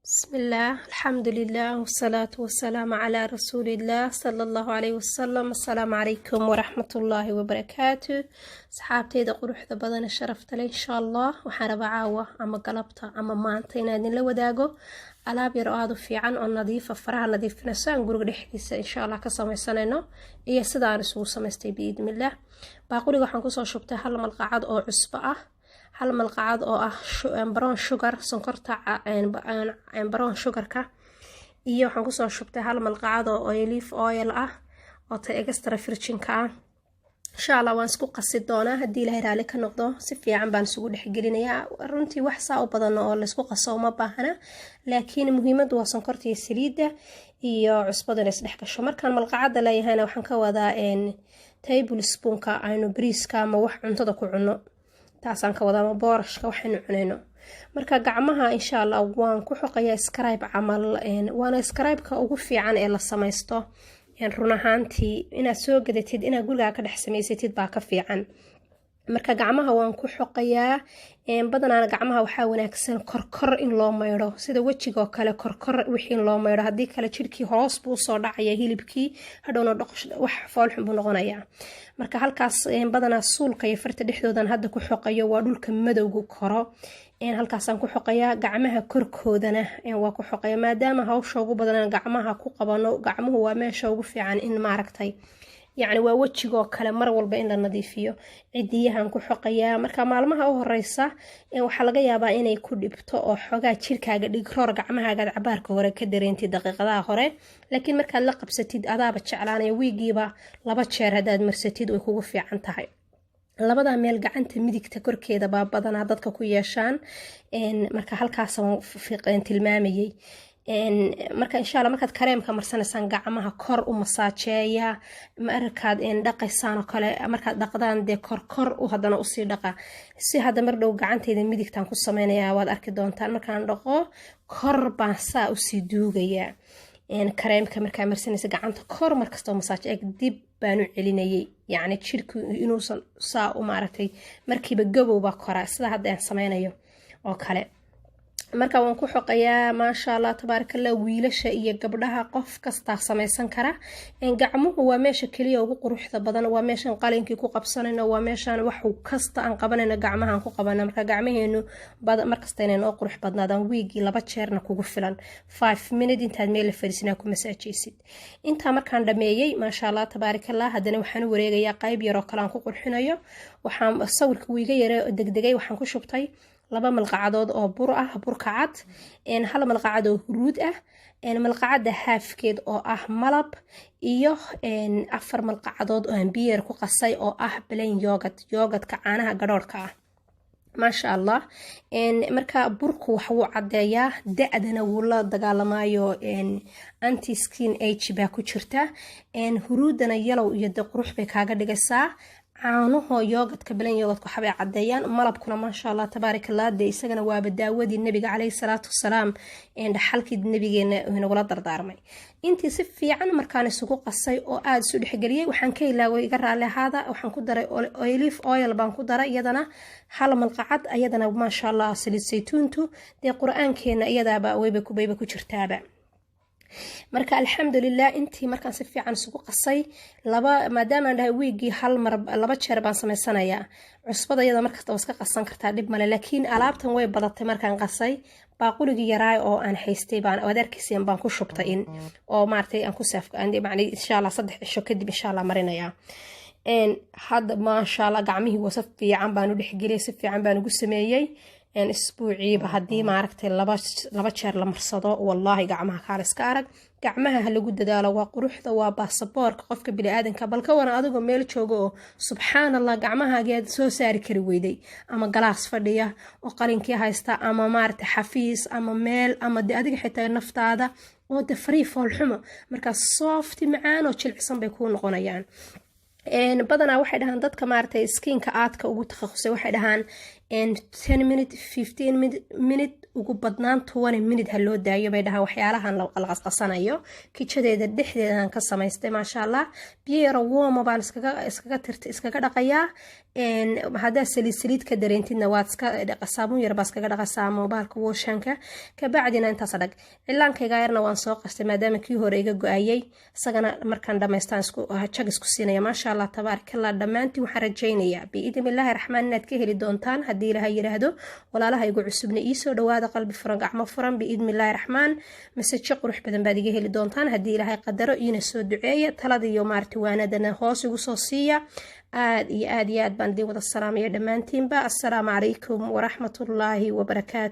بسم الله الحمد لله والصلاة والسلام على رسول الله صلى الله عليه وسلم. السلام عليكم ورحمة الله وبركاته. صحابتي دا قروح دا بدن الشرفت لي إن شاء الله وحارب عاوة أما قلبتا أما مانتين هادين لو داقو ألا بيرقادو في عن النظيفة فرها نظيف نسان قروق لحديثة إن شاء الله كسامي سنينو إيا سدان سوو سمستي بإذن الله. باقولي وحان كسو شبتي هل ملقعاد أو عصبة hal malqacad oo ah brown sugar sonkorta brown sugarka iyo waxaan ku soo shubtay hal malqacad oo olive oil ah oo ta extra virgin ka ah insha Allah waan isku qasi doonaa hadii Ilaahay raali ka noqdo si fiican baan isugu dhexgelinayaa runtii wax saa u badan oo la isku qaso ma baahna laakiin muhiimadu waa sonkorta iyo saliidda iyo cusbada la isdhex gasho markaan malqacada leeyahayna waxaan ka wadaa tablespoon ka aynu bariiska ama wax cuntada ku cunno taasaan ka wadaa boorashka waxaynu cunayno marka gacmaha insha Allah waan ku xoqayaa scribe camal waana scribe-ka ugu fiican ee la samaysto run ahaantii inaad soo gadatid inaad guriga ka dhex samaysatid baa ka fiican marka gacmaha waan ku xoqayaa badanaa gacmaha waxaa wanaagsan korkor in loo maydho sida wajiga oo kale korkor wixii in loo maydho hadii kale jirkii hoos buu soo dhacaya hilibkii hadhowna wax fool xun buu noqonayaa marka halkaas badanaa suulka iyo farta dhexdoodan hadda ku xoqayo waa dhulka madowga koro halkaasaan ku xoqayaa gacmaha korkoodana waa ku xoqayaa maadaama hawsha ugu badan gacmaha ku qabano gacmuhu waa meesha ugu fiican in maaragtay يعني waa wajiga kale mar walba in la nadiifiyo cidiyahan ku xoqayaa marka maalmaha u horeysa waxa laga yaabaa inay ku dhibto oo xogaa jirkaaga dhigroor gacmahaaga cabaarka hore ka dareentid daqiiqadaha hore laakiin markaad la qabsatid adaaba jeclaanaya wiigiiba 2 jeer hadaad marsatid way kugu fiican tahay labada meel gacanta midigta korkeeda baa badanaa dadka ku yeeshaan marka halkaas aan fiiqeen tilmaamayay marka insha Allah markaad kareemka marsanaysan gacmaha kor u masaajeeya markaad dhaqaysaan oo kale markaad dhaqdaan de kor u hadana u sii dhaqa si hada mar dhow gacanteeda midigtaan ku sameeynaya waad arki doontaan markaan dhaqo kor baan saa u sii duugaya kareemka markaa marsanaysa gacanta kor markasta masaaje dib baan u celinayay yani jirku inuu saa u maaragtay markiiba gabowba kora sida hadda aan sameynayo oo kale marka waan ku xoqayaa ma sha Allah tabarakallah wiilasha iyo gabdhaha qof kasta sameeysan kara gacmuhu waa meesha kaliya ugu quruxda badan waa meeshan qalinkii ku qabsanayna waa meeshan wax kasta aan qabanayna gacmahan ku qabana marka gacmaheenu markasta inay noo qurux badnaadaan wiigi 2 jeerna kugu filan 5 minutes intaad meel fadhiisana ku masaajeysid inta markaan dhameeyay ma sha Allah tabarakallah hadana waxaan wareegayaa qayb yar oo kale aan ku qurxinayo waxaan sawirka wiiga yar degdegay waxaan ku shubtay 2 malqacadood oo bur ah burka cad hal malqacad oo huruud ah malqacada haafkeed oo ah malab iyo 4 malqacadood oo aan biyo ku qasay oo ah plain yogurt ka caanaha gadhoorka ah ma sha Allah marka burku waxa uu cadeeyaa da'dana wuu la dagaalamayo anti skin age ba ku jirta huruudana yellow iyo qurux bay kaaga dhigaysaa caanuhu yogurtka balan yogurtka waxay cadeeyaan malabkuna ma sha Allah tabarakallah de isagana waa badaawadii nabiga kaleey salaatu wasalaam dhaxalkii nabigeena inuu la dardaarmay intii si fiican markaan isugu qasay oo aad isu dhexgeliyay waxaan ka ilaaway iga raaleehada waxaan ku daray olive oil baan ku daray iyadana hal malqacad iyadana ma sha Allah saliid saytuuntu de quraankeena iyadaaba wayba ku jirtaaba marka alxamdulillah intii markaan si fiican isugu qasay maadaama aan dhahay wiigi hal mar 2 jeer baan sameysanayaa cusbada iyada markasta iska qasan kartaa dib male laakiin alaabtan way badatay markaan qasay baaquligii yaraay oo aan haystay baan wadarkiiseen baan ku shubtay in oo maartay aan ku saafka aan macni insha Allah 3 cisho kadib insha Allah marinaya hadda ma sha Allah gacmihii wasaf fiican baan u dhexgeliyay si fiican baan ugu sameeyay isbuuciiba hadii maaragtay 2 jeer la marsado wallahi gacmaha kaaliska arag gacmaha lagu dadaalo waa quruxda waa baasaboorka qofka bini aadanka balka wana adigu meel joogo oo subhanallah gacmahaaga soo saari kari weyday ama galaas fadhiya oo qalinkii haysta ama maaragtay xafiis ama meel ama adiga xitaa naftaada oo de free fall xumo marka soft macaan oo jilicsan bay ku noqonayaan badanaa waxay dhahaan dadka maartay skinka aadka ugu takhasusay waxay dhahaan 10 minute 15 minute ugu badnaan 20 minute ha loo daayo bay dhahaan waxyaalahan la qasqasanayo kijadeeda dhexdeedan ka samaystay maasha Allah biyo yar warm baan iskaga dhaqayaa hadaa saliid ka dareentidna waad iska saabuun yar baa iskaga dhaqasaa moobilka washanka ka bacdina intaas dhag cilaankayga yarna waan soo qastay maadaama kii hore iga go'ayay isagana markaan dhameystaan isku jag isku siinaya maasha Allah tabarakallah dhamaantii waxaan rajaynayaa biidhnillaahi raxmaan inaad ka heli doontaan haddii Ilaahay yiraahdo walaalaha igu cusubna ii soo dhawaada qalbi furan gacmo furan biidhnillaahi raxmaan message qurux badan baad iga heli doontaan haddii Ilaahay qadaro ina soo duceeya talada iyo maartiwaanadana hoos igu soo siiya aad iyo aad baan idin wada salaamaya dhammaantiinba assalaamu calaykum waraxmatullaahi wabarakaatu